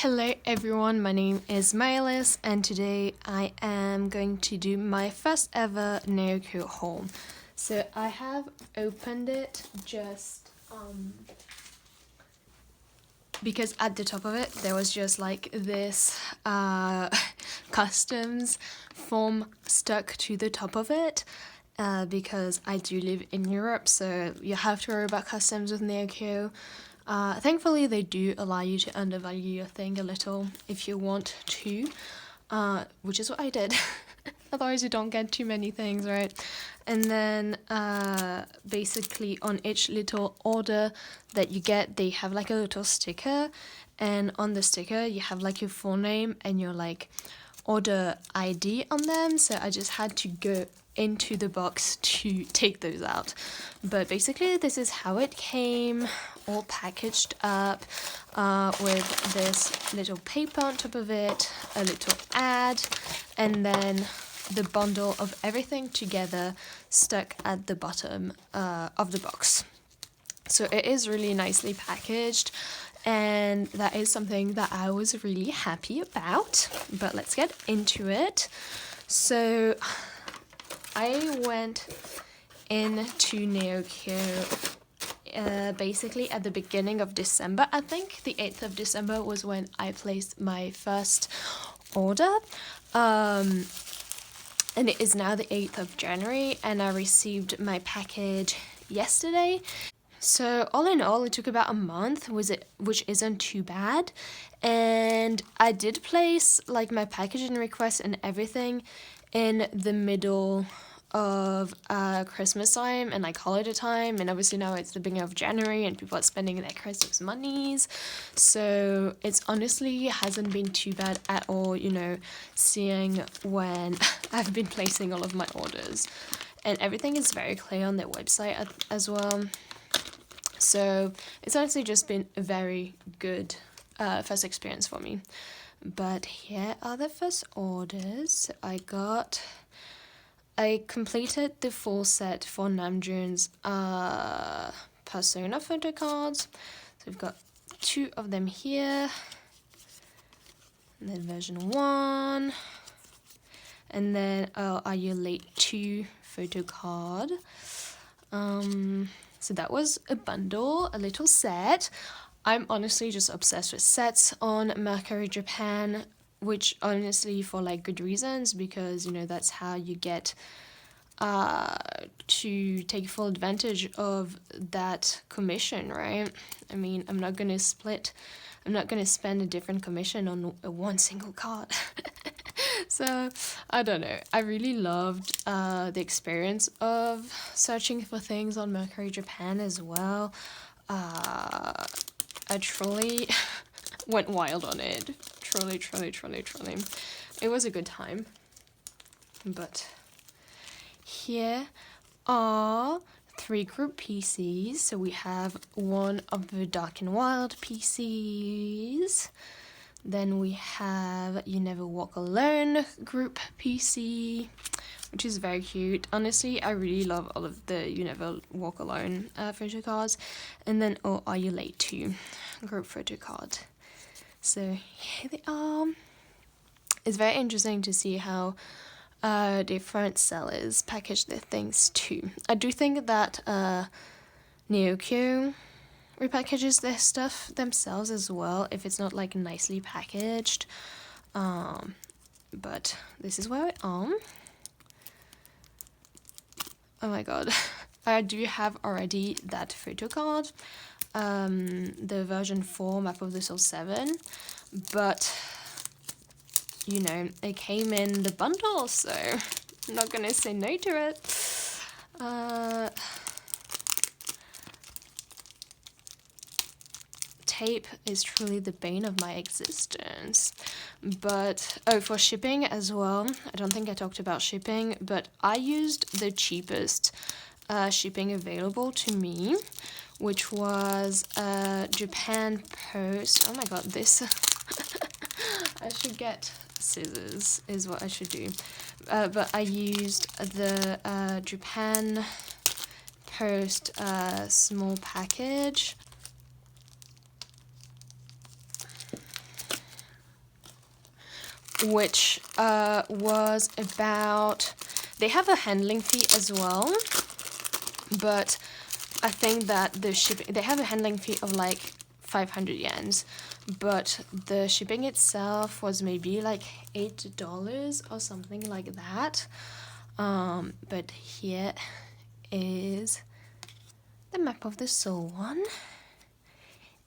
Hello everyone, my name is Mylis and today I am going to do my first ever Naoko haul. So I have opened it just because at the top of it there was just like this customs form stuck to the top of it. Because I do live in Europe, so you have to worry about customs with Naoko. Thankfully, they do allow you to undervalue your thing a little if you want to, which is what I did. Otherwise, you don't get too many things, right? And then basically on each little order that you get, they have like a little sticker, and on the sticker you have like your full name and your like order ID on them. So I just had to go into the box to take those out, but basically this is how it came, all packaged up with this little paper on top of it, a little ad, and then the bundle of everything together stuck at the bottom of the box. So it is really nicely packaged, and that is something that I was really happy about. But let's get into it. So I went into Naoko basically at the beginning of December. I think the 8th of December was when I placed my first order. And it is now the 8th of January and I received my package yesterday. So all in all, it took about a month, which isn't too bad. And I did place like my packaging request and everything in the middle of Christmas time and like holiday time, and obviously now it's the beginning of January and people are spending their Christmas monies, so it's honestly hasn't been too bad at all, seeing when I've been placing all of my orders, and everything is very clear on their website as well. So it's honestly just been a very good first experience for me. But here are the first orders. I completed the full set for Namjoon's Persona photo cards. So we've got 2 of them here. And then version 1. And then Are You Late 2 photo card. So that was a bundle, a little set. I'm honestly just obsessed with sets on Mercari Japan, which honestly for like good reasons, because that's how you get to take full advantage of that commission, right? I mean, I'm not gonna spend a different commission on one single card. So I don't know, I really loved the experience of searching for things on Mercari Japan as well. I truly went wild on it. Truly. It was a good time. But here are 3 group PCs. So we have one of the Dark and Wild PCs. Then we have You Never Walk Alone group PC, which is very cute. Honestly, I really love all of the You Never Walk Alone photo cards. And then Are You Late 2 group photo card. So here they are. It's very interesting to see how different sellers package their things too. I do think that Naoko repackages their stuff themselves as well if it's not like nicely packaged. But this is where I am. Oh my god. I do have already that photo card. The version 4 Map of the Soul 7. But it came in the bundle, so I'm not gonna say no to it. Tape is truly the bane of my existence. But for shipping as well, I don't think I talked about shipping, but I used the cheapest shipping available to me, which was Japan Post. Oh my god, this I should get scissors is what I should do. But I used the Japan Post small package. which was about, they have a handling fee as well, but I think that the shipping, they have a handling fee of like 500 yens, but the shipping itself was maybe like $8 or something like that. But here is the map of the Soul one.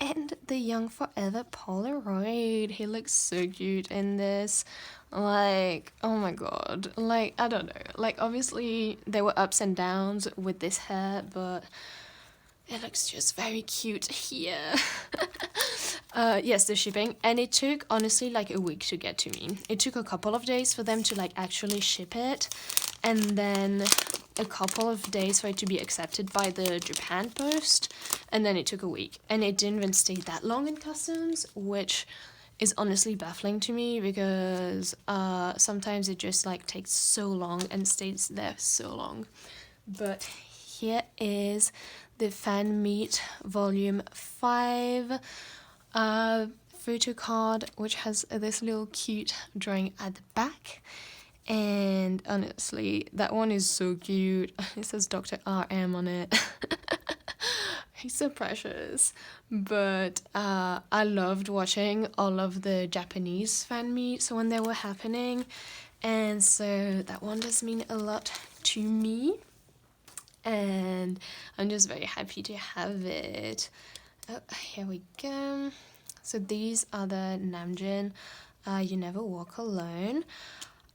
And the Young Forever Polaroid. He looks so cute in this. Like, oh my god. Like, I don't know. Like, obviously, there were ups and downs with this hair, but it looks just very cute here. Yes, the shipping. And it took, honestly, like a week to get to me. It took a couple of days for them to, like, actually ship it. And then a couple of days for it to be accepted by the Japan Post, and then it took a week, and it didn't even stay that long in customs, which is honestly baffling to me, because sometimes it just like takes so long and stays there so long. But here is the Fan Meet Volume 5 photo card, which has this little cute drawing at the back. And honestly, that one is so cute. It says Dr. RM on it. He's so precious. But I loved watching all of the Japanese fan meets when they were happening. And so that one does mean a lot to me. And I'm just very happy to have it. Oh, here we go. So these are the Namjoon You Never Walk Alone.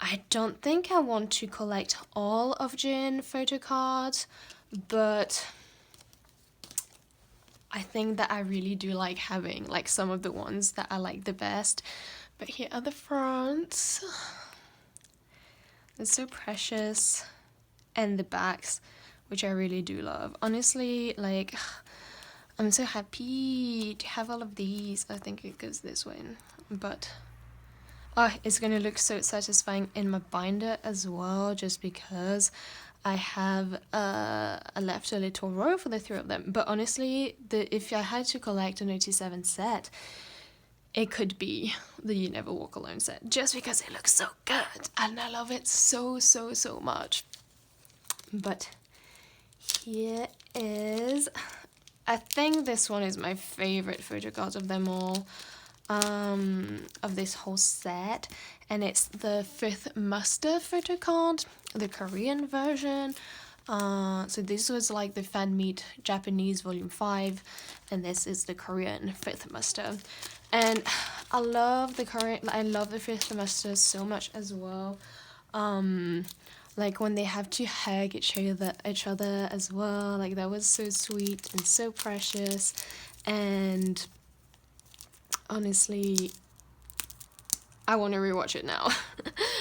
I don't think I want to collect all of Jin photo cards, but I think that I really do like having like some of the ones that I like the best. But here are the fronts. They're so precious. And the backs, which I really do love. Honestly, like, I'm so happy to have all of these. I think it goes this way, but oh, it's gonna look so satisfying in my binder as well, just because I have left a little row for the three of them. But honestly, if I had to collect an OT7 set, it could be the You Never Walk Alone set, just because it looks so good and I love it so much. But here is, I think this one is my favorite photo card of them all. Of this whole set, and it's the Fifth Muster photo card, the Korean version. So this was like the Fan Meet Japanese Volume 5, and this is the Korean Fifth Muster. And I love the Fifth Muster so much as well. Like when they have to hug each other as well, like that was so sweet and so precious. And honestly, I want to rewatch it now.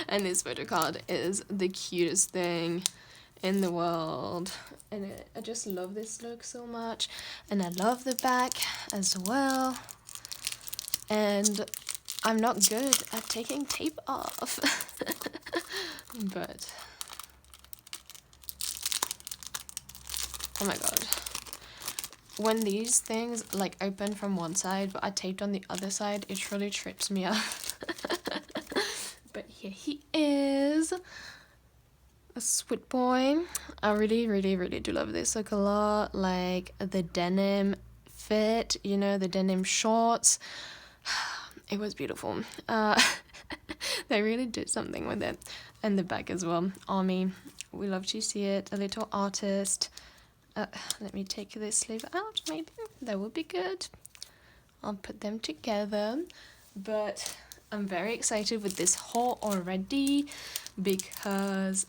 And this photo card is the cutest thing in the world. And I just love this look so much. And I love the back as well. And I'm not good at taking tape off. But oh my god. When these things like open from one side but I taped on the other side, it truly trips me up. But here he is, a sweet boy. I really do love this look a lot. Like the denim fit, you know, the denim shorts. It was beautiful. They really did something with it. And the back as well. Army, we love to see it. A little artist. Let me take this sleeve out, maybe. That would be good. I'll put them together. But I'm very excited with this haul already because,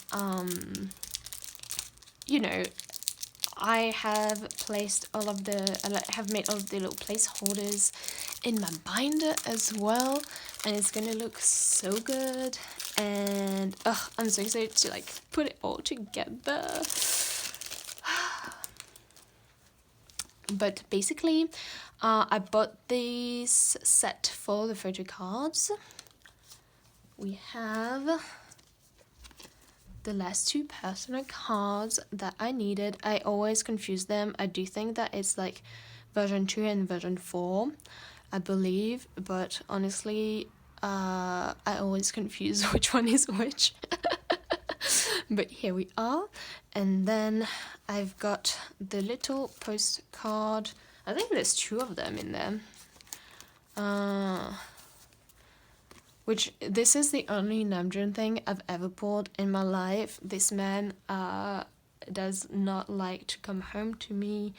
you know, I have placed all of the, I have made all of the little placeholders in my binder as well. And it's gonna look so good. And I'm so excited to like put it all together. But basically, I bought this set for the photo cards. We have the last two personal cards that I needed. I always confuse them. I do think that it's like version 2 and version 4, I believe. But honestly, I always confuse which one is which. But here we are. And then I've got the little postcard. I think there's 2 of them in there. Which, this is the only Namjoon thing I've ever pulled in my life. This man does not like to come home to me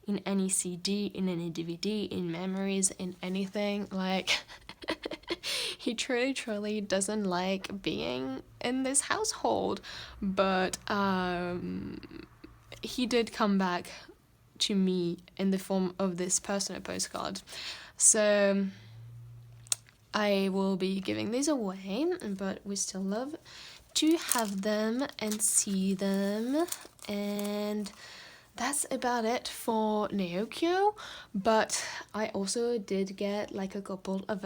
in any CD, in any DVD, in memories, in anything. Like, he truly doesn't like being in this household. But he did come back to me in the form of this personal postcard. So I will be giving these away, but we still love to have them and see them. And that's about it for Naokyo. But I also did get like a couple of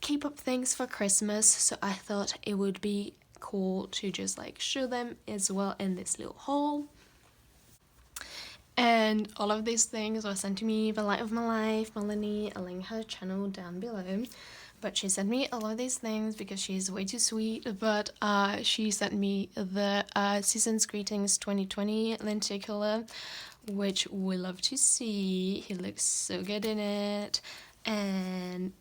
K-pop things for Christmas, so I thought it would be cool to just like show them as well in this little haul. And all of these things were sent to me by Light of My Life, Melanie. I'll link her channel down below. But she sent me all of these things because she's way too sweet. But she sent me the Season's Greetings 2020 lenticular, which we love to see. He looks so good in it. And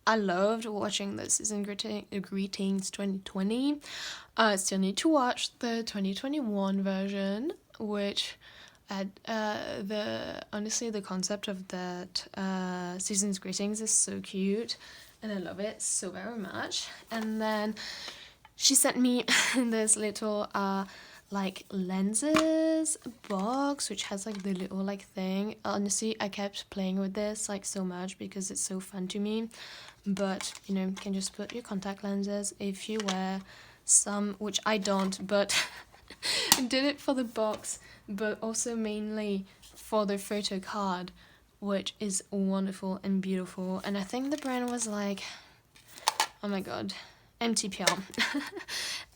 I loved watching the Season Greetings 2020. I still need to watch the 2021 version, which honestly the concept of that Season's Greetings is so cute, and I love it so very much. And then she sent me this little like lenses box, which has like the little like thing. Honestly, I kept playing with this like so much because it's so fun to me. But you know, you can just put your contact lenses if you wear some, which I don't, but did it for the box, but also mainly for the photo card, which is wonderful and beautiful. And I think the brand was like, oh my god, MTPL.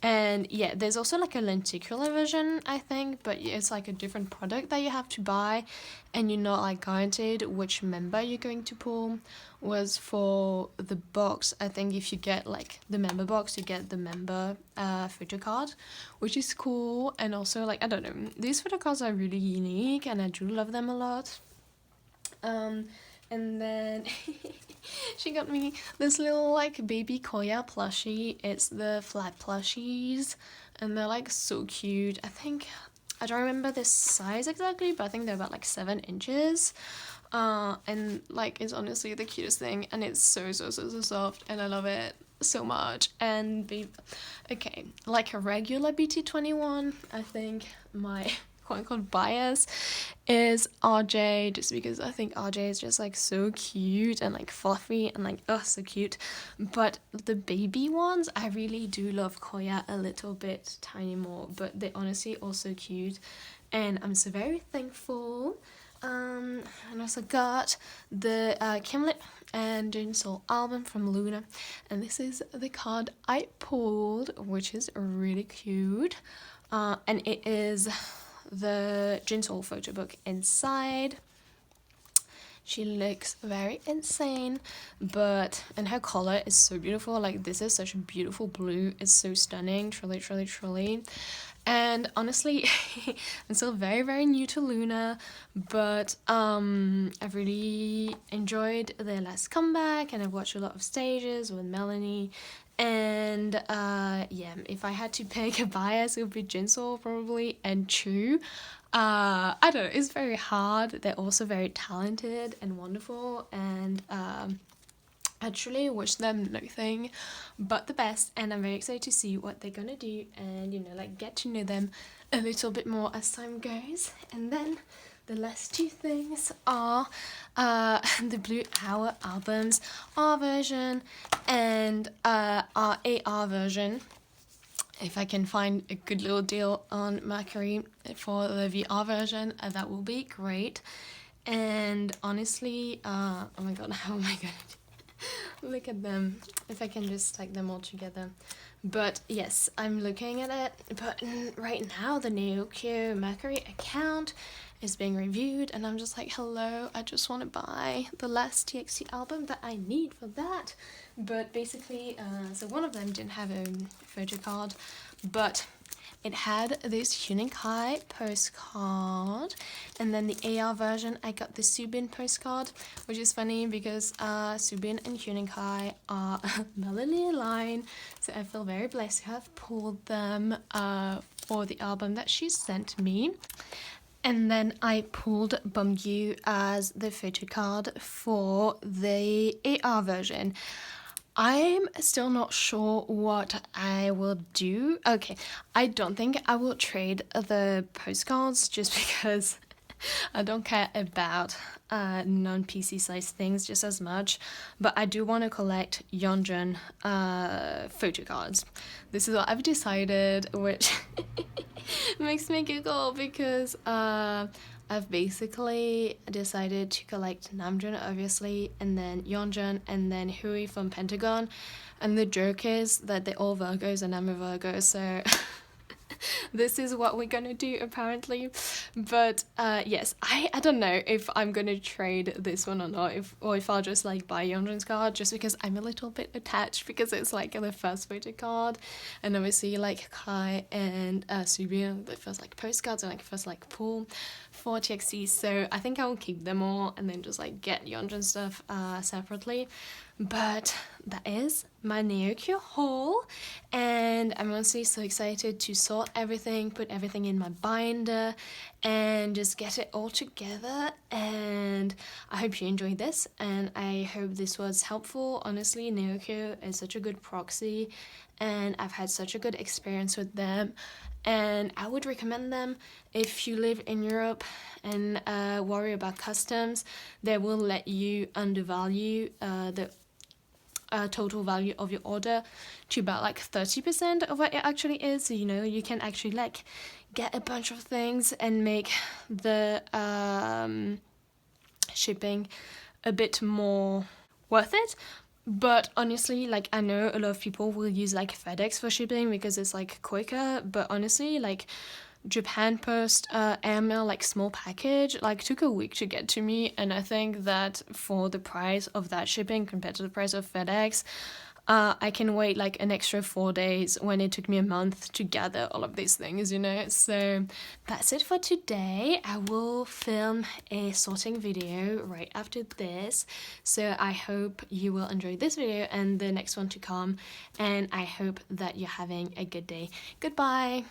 And yeah, there's also like a lenticular version, I think, but it's like a different product that you have to buy, and you're not like guaranteed which member you're going to pull. Was for the box, I think if you get like the member box, you get the member photo card, which is cool. And also like, I don't know, these photo cards are really unique and I do love them a lot. And then she got me this little like baby Koya plushie. It's the flat plushies, and they're like so cute. I don't remember the size exactly, but I think they're about like 7 inches. And like it's honestly the cutest thing, and it's so soft, and I love it so much. And okay, like a regular BT21, I think my quote-unquote bias is RJ, just because I think RJ is just like so cute and like fluffy and like so cute. But the baby ones, I really do love Koya a little bit tiny more, but they're honestly also cute, and I'm so very thankful. And also got the Kim Lip and Jinsoul album from Luna, and this is the card I pulled, which is really cute. And it is the Jinsoul photo book inside. She looks very insane, and her color is so beautiful. Like, this is such a beautiful blue. It's so stunning, truly. And honestly, I'm still very new to Luna, but I've really enjoyed their last comeback, and I've watched a lot of stages with Melanie. And yeah, if I had to pick a bias, it would be Jinsoul probably, and Chuu. I don't know, it's very hard. They're also very talented and wonderful, and I truly wish them nothing but the best, and I'm very excited to see what they're gonna do, and you know, like, get to know them a little bit more as time goes. And then the last 2 things are the Blue Hour albums, R version and our AR version. If I can find a good little deal on Mercury for the VR version, that will be great. And honestly, oh my god, how am I gonna do? Look at them. If I can just stack them all together. But yes, I'm looking at it. But right now, the Naokyo Mercury account is being reviewed, and I'm just like, hello, I just want to buy the last TXT album that I need for that. But basically, so one of them didn't have a photo card, but it had this Huninkai postcard, and then the AR version, I got the Subin postcard, which is funny because Subin and Huninkai are melody line, so I feel very blessed to have pulled them for the album that she sent me. And then I pulled Bumgyu as the photo card for the AR version. I'm still not sure what I will do. Okay, I don't think I will trade the postcards just because I don't care about non-PC size things just as much, but I do want to collect Yeonjun photo cards. This is what I've decided, which makes me giggle because I've basically decided to collect Namjoon, obviously, and then Yeonjun, and then Hui from Pentagon. And the joke is that they're all Virgos and I'm a Virgo, so this is what we're gonna do apparently. But yes, I don't know if I'm gonna trade this one or not, or if I'll just like buy Yeonjun's card, just because I'm a little bit attached because it's like the first photo card, and obviously like Kai and Subin, the first like postcards and like first like pull for TXT. So I think I will keep them all and then just like get Yeonjun stuff separately. But that is my Naokyo haul, and I'm honestly so excited to sort everything, put everything in my binder, and just get it all together. And I hope you enjoyed this, and I hope this was helpful. Honestly, Naokyo is such a good proxy, and I've had such a good experience with them, and I would recommend them if you live in Europe and worry about customs. They will let you undervalue the total value of your order to about like 30% of what it actually is. So, you know, you can actually like get a bunch of things and make the shipping a bit more worth it. But honestly, like, I know a lot of people will use like FedEx for shipping because it's like quicker, but honestly, like, Japan Post airmail, like small package, like took a week to get to me, and I think that for the price of that shipping compared to the price of FedEx, I can wait like an extra 4 days when it took me a month to gather all of these things, you know. So that's it for today. I will film a sorting video right after this, so I hope you will enjoy this video and the next one to come, and I hope that you're having a good day. Goodbye.